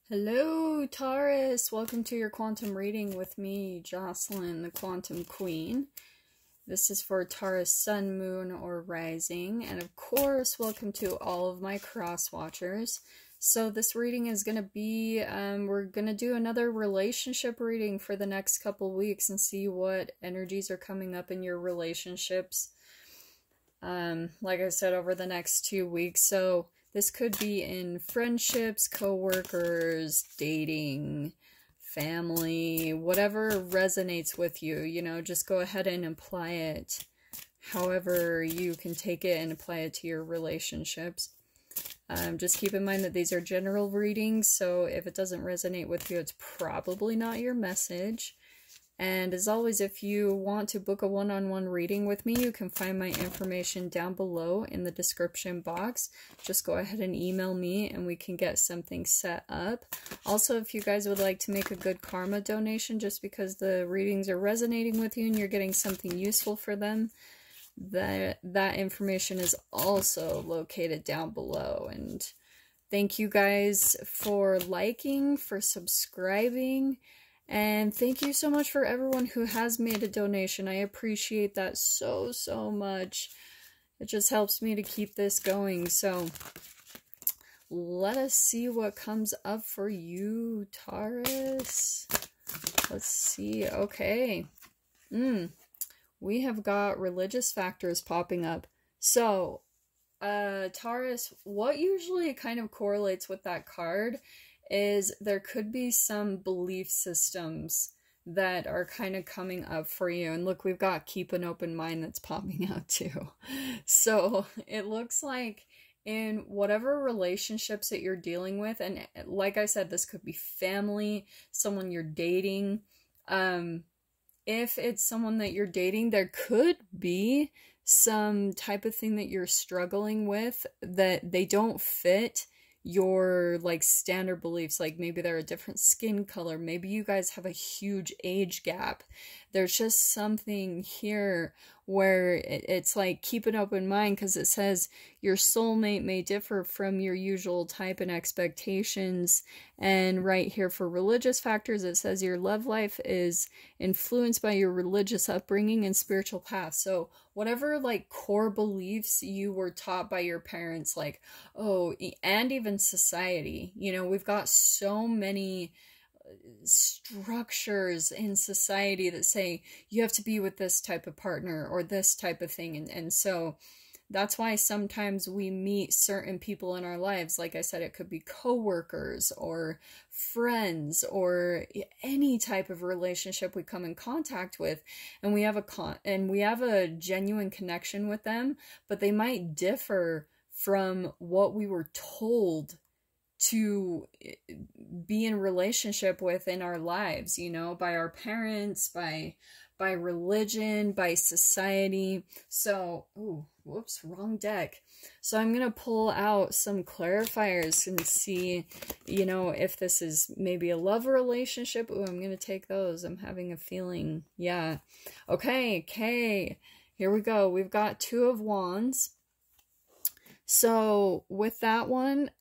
Hello, Taurus. Welcome to your quantum reading with me, Jocelyn, the Quantum Queen. This is for Taurus Sun, Moon, or Rising. And of course, welcome to all of my cross watchers. So this reading is going to be, we're going to do another relationship reading for the next couple weeks and see what energies are coming up in your relationships. Like I said, over the next 2 weeks. So this could be in friendships, co-workers, dating, family, whatever resonates with you, you know, just go ahead and apply it however you can take it and apply it to your relationships. Just keep in mind that these are general readings, so if it doesn't resonate with you, it's probably not your message. And as always, if you want to book a one-on-one reading with me, you can find my information down below in the description box. Just go ahead and email me and we can get something set up. Also, if you guys would like to make a good karma donation just because the readings are resonating with you and you're getting something useful for them, that information is also located down below. And thank you guys for liking, for subscribing. And thank you so much for everyone who has made a donation. I appreciate that so much. It just helps me to keep this going. So let us see what comes up for you, Taurus. Let's see. Okay. We have got religious factors popping up. So, Taurus, what usually kind of correlates with that card is there could be some belief systems that are kind of coming up for you. And look, we've got keep an open mind that's popping out too. So it looks like in whatever relationships that you're dealing with, and like I said, this could be family, someone you're dating. If it's someone that you're dating, there could be some type of thing that you're struggling with that they don't fit your like standard beliefs. Like maybe they're a different skin color, maybe you guys have a huge age gap. There's just something here where it's like keep an open mind, because it says your soulmate may differ from your usual type and expectations. And right here for religious factors, it says your love life is influenced by your religious upbringing and spiritual path. So whatever like core beliefs you were taught by your parents, like, oh, and even society, you know, we've got so many structures in society that say you have to be with this type of partner or this type of thing. And so that's why sometimes we meet certain people in our lives. Like I said, it could be coworkers or friends or any type of relationship we come in contact with, and we have a genuine connection with them, but they might differ from what we were told to be in relationship with in our lives, you know, by our parents, by religion, by society. So, ooh, whoops, wrong deck. So I'm gonna pull out some clarifiers and see, you know, if this is maybe a love relationship. Ooh, I'm gonna take those. I'm having a feeling. Yeah. Okay, here we go. We've got Two of Wands. So with that one,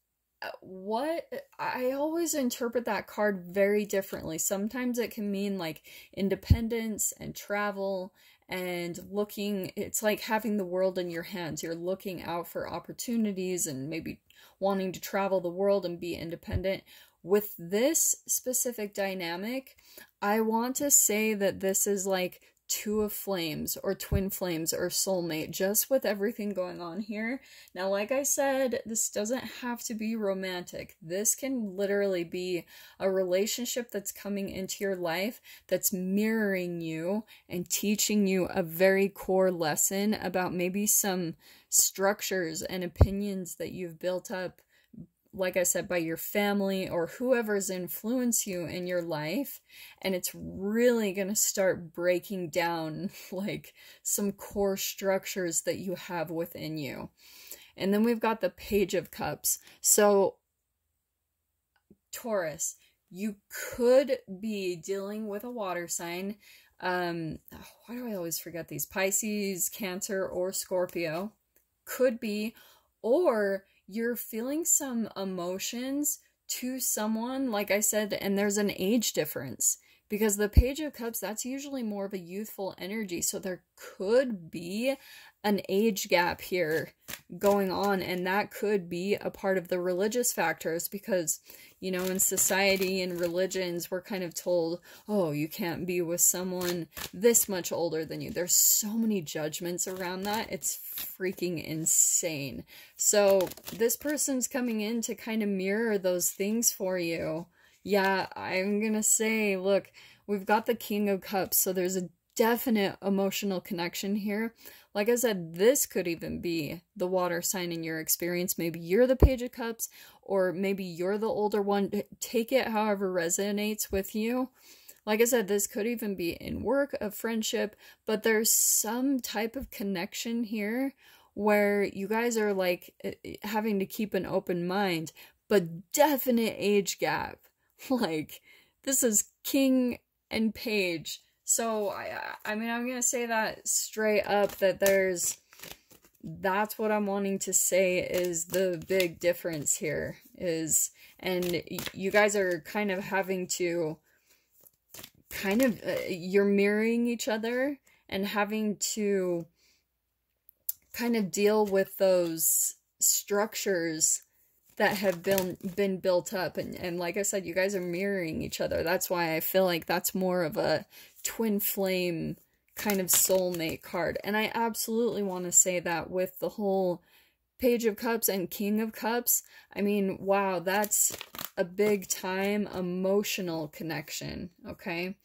I always interpret that card very differently. Sometimes it can mean like independence and travel and looking, it's like having the world in your hands. You're looking out for opportunities and maybe wanting to travel the world and be independent. With this specific dynamic, I want to say that this is like Two of Flames or twin flames or soulmate, just with everything going on here. Now, like I said, this doesn't have to be romantic. This can literally be a relationship that's coming into your life that's mirroring you and teaching you a very core lesson about maybe some structures and opinions that you've built up, like I said, by your family or whoever's influenced you in your life. And it's really going to start breaking down like some core structures that you have within you. And then we've got the Page of Cups. So Taurus, you could be dealing with a water sign. Why do I always forget these? Pisces, Cancer, or Scorpio. Could be. Or you're feeling some emotions to someone, like I said, and there's an age difference. Because the Page of Cups, that's usually more of a youthful energy. So there could be an age gap here going on. And that could be a part of the religious factors. Because, you know, in society and religions, we're kind of told, oh, you can't be with someone this much older than you. There's so many judgments around that. It's freaking insane. So this person's coming in to kind of mirror those things for you. Yeah, I'm gonna say, look, we've got the King of Cups, so there's a definite emotional connection here. Like I said, this could even be the water sign in your experience. Maybe you're the Page of Cups, or maybe you're the older one. Take it however resonates with you. Like I said, this could even be in work, a friendship, but there's some type of connection here where you guys are like having to keep an open mind, but definite age gap. Like, this is King and Page. So, I mean, I'm going to say that straight up, that that's what I'm wanting to say is the big difference here is, and you guys are kind of having to, you're mirroring each other and having to kind of deal with those structures that have been built up. And like I said, you guys are mirroring each other. That's why I feel like that's more of a twin flame kind of soulmate card. And I absolutely want to say that with the whole Page of Cups and King of Cups. I mean, wow, that's a big time emotional connection, okay?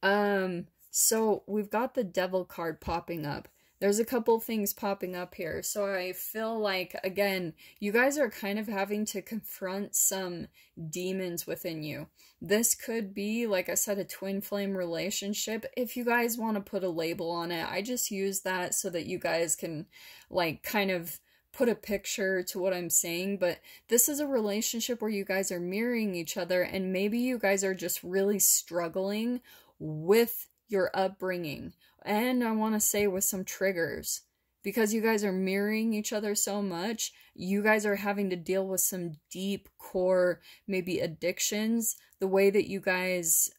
So we've got the Devil card popping up. There's a couple things popping up here. So I feel like, again, you guys are kind of having to confront some demons within you. This could be, like I said, a twin flame relationship. If you guys want to put a label on it, I just use that so that you guys can, like, kind of put a picture to what I'm saying. But this is a relationship where you guys are mirroring each other, and maybe you guys are just really struggling with your upbringing. And I want to say with some triggers, because you guys are mirroring each other so much, you guys are having to deal with some deep core, maybe addictions, the way that you guys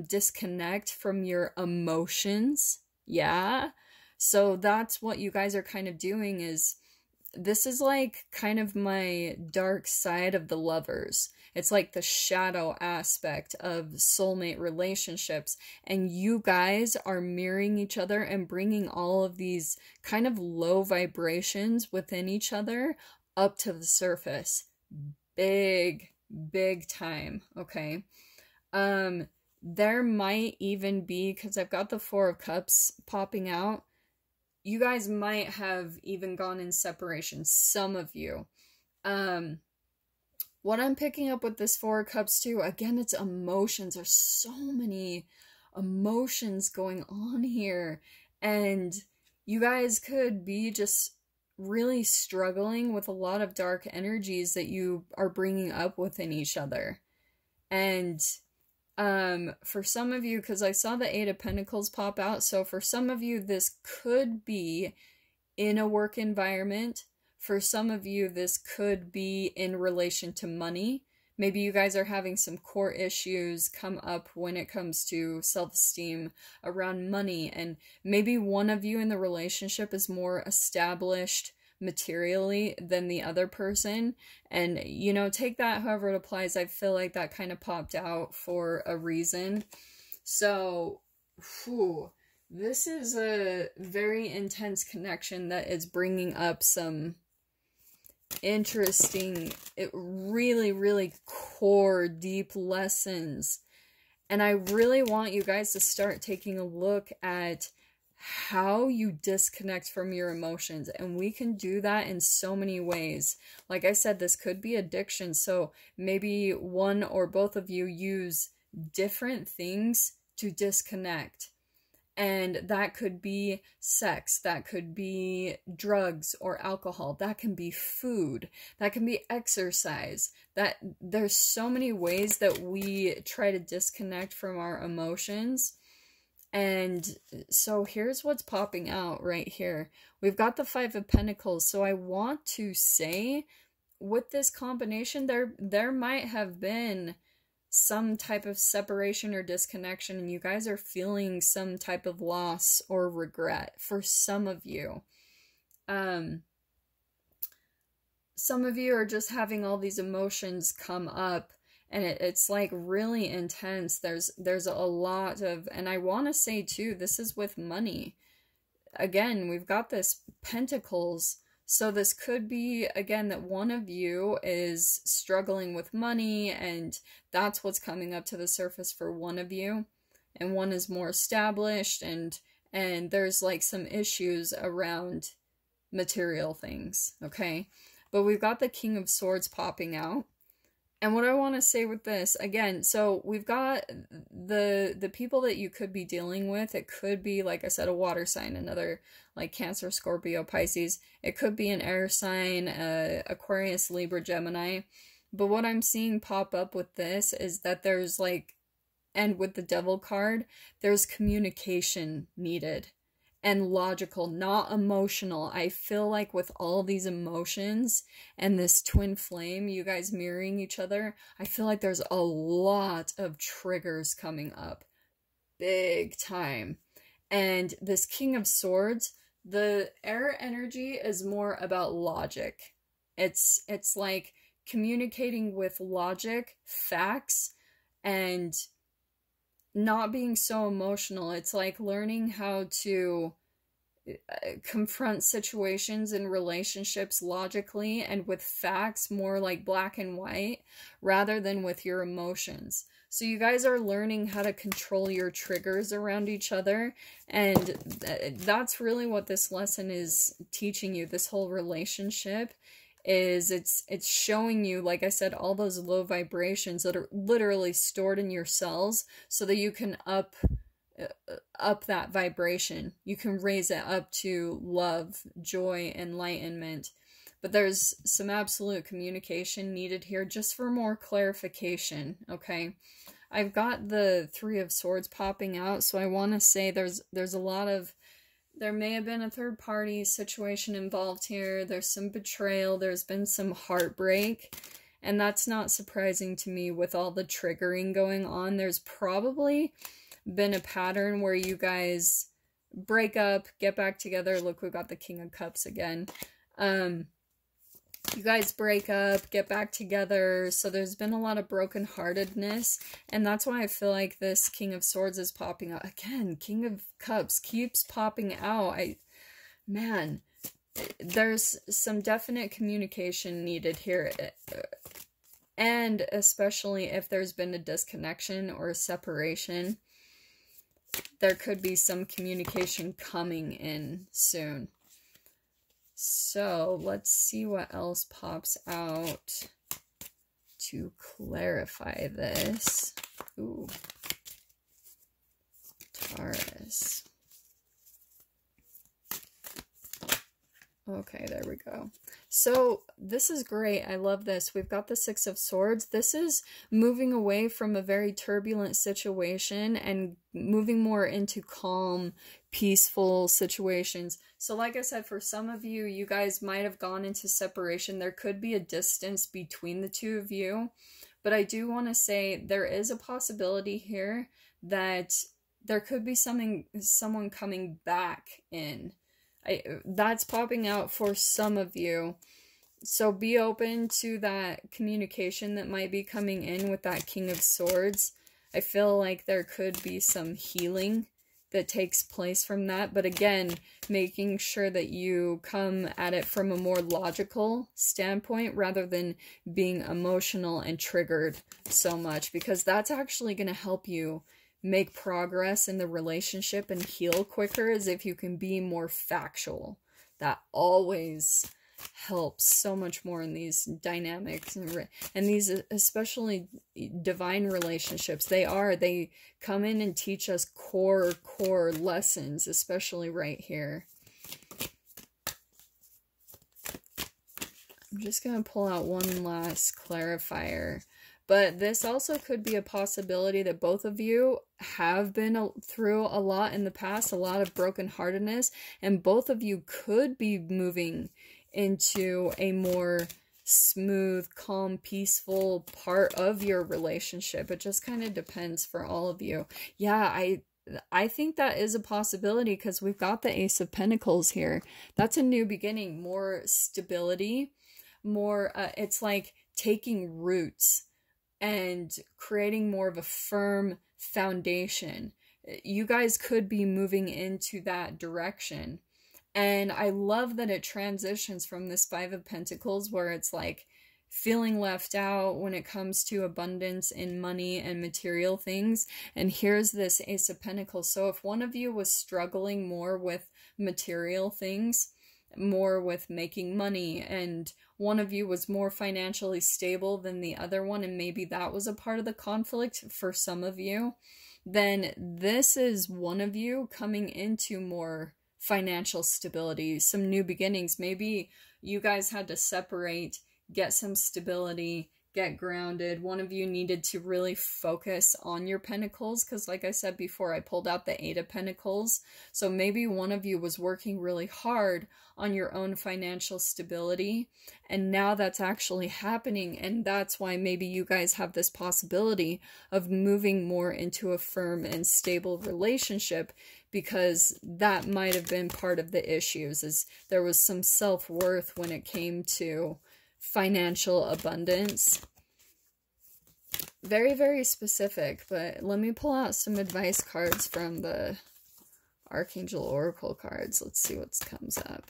disconnect from your emotions. Yeah. So that's what you guys are kind of doing is, this is like kind of my dark side of the Lovers. It's like the shadow aspect of soulmate relationships. And you guys are mirroring each other and bringing all of these kind of low vibrations within each other up to the surface. Big, big time, okay? There might even be, because I've got the Four of Cups popping out, you guys might have even gone in separation, some of you. What I'm picking up with this Four of Cups too, again, it's emotions. There's so many emotions going on here. And you guys could be just really struggling with a lot of dark energies that you are bringing up within each other. And for some of you, because I saw the Eight of Pentacles pop out, so for some of you, this could be in a work environment. For some of you, this could be in relation to money. Maybe you guys are having some core issues come up when it comes to self-esteem around money. And maybe one of you in the relationship is more established materially than the other person. And, you know, take that however it applies. I feel like that kind of popped out for a reason. So, this is a very intense connection that is bringing up some interesting, really, really core, deep lessons. And I really want you guys to start taking a look at how you disconnect from your emotions. And we can do that in so many ways. Like I said, this could be addiction. So maybe one or both of you use different things to disconnect. And that could be sex, that could be drugs or alcohol, that can be food, that can be exercise. That there's so many ways that we try to disconnect from our emotions. And so here's what's popping out right here. We've got the Five of Pentacles. So I want to say with this combination, there might have been some type of separation or disconnection, and you guys are feeling some type of loss or regret for some of you. Some of you are just having all these emotions come up, and it's like really intense. There's a lot of, and I want to say too, this is with money. Again, we've got this Pentacles. So this could be, again, that one of you is struggling with money, and that's what's coming up to the surface for one of you. And one is more established, and there's like some issues around material things, okay? But we've got the King of Swords popping out. And what I want to say with this, again, so we've got the people that you could be dealing with. It could be, like I said, a water sign, another like Cancer, Scorpio, Pisces. It could be an air sign, Aquarius, Libra, Gemini. But what I'm seeing pop up with this is that there's like, and with the Devil card, there's communication needed. And logical, not emotional. I feel like with all these emotions and this twin flame, you guys mirroring each other, I feel like there's a lot of triggers coming up. Big time. And this King of Swords, the air energy is more about logic. It's like communicating with logic, facts, and not being so emotional. It's like learning how to confront situations and relationships logically and with facts, more like black and white, rather than with your emotions. So you guys are learning how to control your triggers around each other, and that's really what this lesson is teaching you. This whole relationship is it's showing you, like I said, all those low vibrations that are literally stored in your cells so that you can up that vibration. You can raise it up to love, joy, enlightenment. But there's some absolute communication needed here just for more clarification, okay? I've got the Three of Swords popping out, so I want to say there's a lot of, there may have been a third party situation involved here. There's some betrayal. There's been some heartbreak. And that's not surprising to me with all the triggering going on. There's probably been a pattern where you guys break up, get back together. Look, we've got the King of Cups again. You guys break up, get back together. So there's been a lot of brokenheartedness. And that's why I feel like this King of Swords is popping out. Again, King of Cups keeps popping out. Man, there's some definite communication needed here. And especially if there's been a disconnection or a separation, there could be some communication coming in soon. So let's see what else pops out to clarify this. Ooh. Taurus. Okay, there we go. So this is great. I love this. We've got the Six of Swords. This is moving away from a very turbulent situation and moving more into calm, peaceful situations. So like I said, for some of you, you guys might have gone into separation. There could be a distance between the two of you. But I do want to say there is a possibility here that there could be someone coming back in. That's popping out for some of you. So be open to that communication that might be coming in with that King of Swords. I feel like there could be some healing that takes place from that. But again, making sure that you come at it from a more logical standpoint rather than being emotional and triggered so much. Because that's actually going to help you make progress in the relationship and heal quicker, as if you can be more factual. That always helps so much more in these dynamics and these especially divine relationships. They come in and teach us core lessons, especially right here. I'm just going to pull out one last clarifier. But this also could be a possibility that both of you have been through a lot in the past, a lot of brokenheartedness, and both of you could be moving into a more smooth, calm, peaceful part of your relationship. It just kind of depends for all of you. Yeah, I think that is a possibility because we've got the Ace of Pentacles here. That's a new beginning, more stability, more, it's like taking roots and creating more of a firm foundation. You guys could be moving into that direction. And I love that it transitions from this Five of Pentacles where it's like feeling left out when it comes to abundance in money and material things. And here's this Ace of Pentacles. So if one of you was struggling more with material things, more with making money, and one of you was more financially stable than the other one, and maybe that was a part of the conflict for some of you, then this is one of you coming into more financial stability, some new beginnings. Maybe you guys had to separate, get some stability, get grounded. One of you needed to really focus on your pentacles because, like I said before, I pulled out the Eight of Pentacles. So maybe one of you was working really hard on your own financial stability, and now that's actually happening, and that's why maybe you guys have this possibility of moving more into a firm and stable relationship, because that might have been part of the issues, is there was some self-worth when it came to financial abundance. Very, very specific, but let me pull out some advice cards from the Archangel Oracle cards. Let's see what comes up.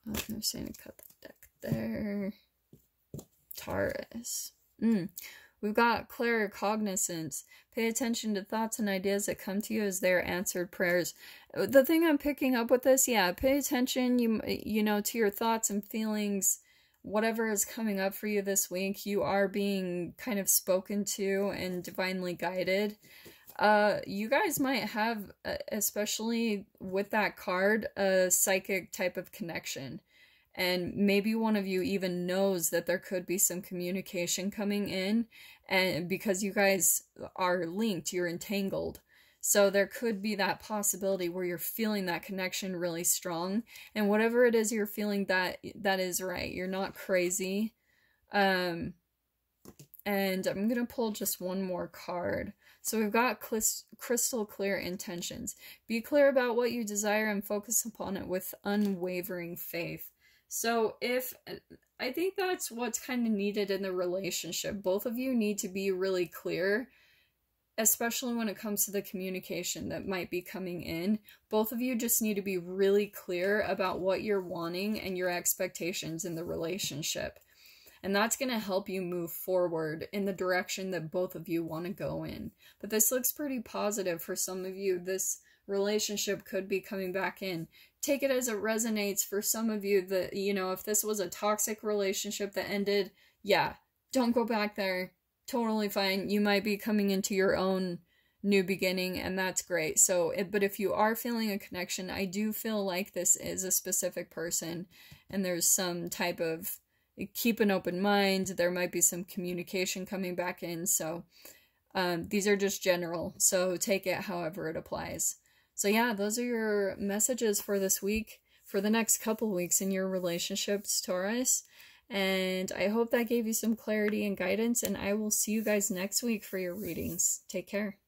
Oh, they're saying to cut the deck there. Taurus. We've got claircognizance. Pay attention to thoughts and ideas that come to you as they're answered prayers. The thing I'm picking up with this, yeah, pay attention, you know, to your thoughts and feelings. Whatever is coming up for you this week, you are being kind of spoken to and divinely guided. You guys might have, especially with that card, a psychic type of connection. And maybe one of you even knows that there could be some communication coming in, and because you guys are linked, you're entangled. So there could be that possibility where you're feeling that connection really strong, and whatever it is you're feeling, that is right. You're not crazy. And I'm going to pull just one more card. So we've got crystal clear intentions. Be clear about what you desire and focus upon it with unwavering faith. So I think that's what's kind of needed in the relationship. Both of you need to be really clear, especially when it comes to the communication that might be coming in. Both of you just need to be really clear about what you're wanting and your expectations in the relationship. And that's going to help you move forward in the direction that both of you want to go in. But this looks pretty positive for some of you. This relationship could be coming back in. Take it as it resonates. For some of you, that, you know, if this was a toxic relationship that ended, yeah, don't go back there. Totally fine. You might be coming into your own new beginning, and that's great. So, but if you are feeling a connection, I do feel like this is a specific person, and there's some type of, keep an open mind. There might be some communication coming back in. So these are just general. So take it however it applies. So yeah, those are your messages for this week, for the next couple weeks in your relationships, Taurus. And I hope that gave you some clarity and guidance, and I will see you guys next week for your readings. Take care.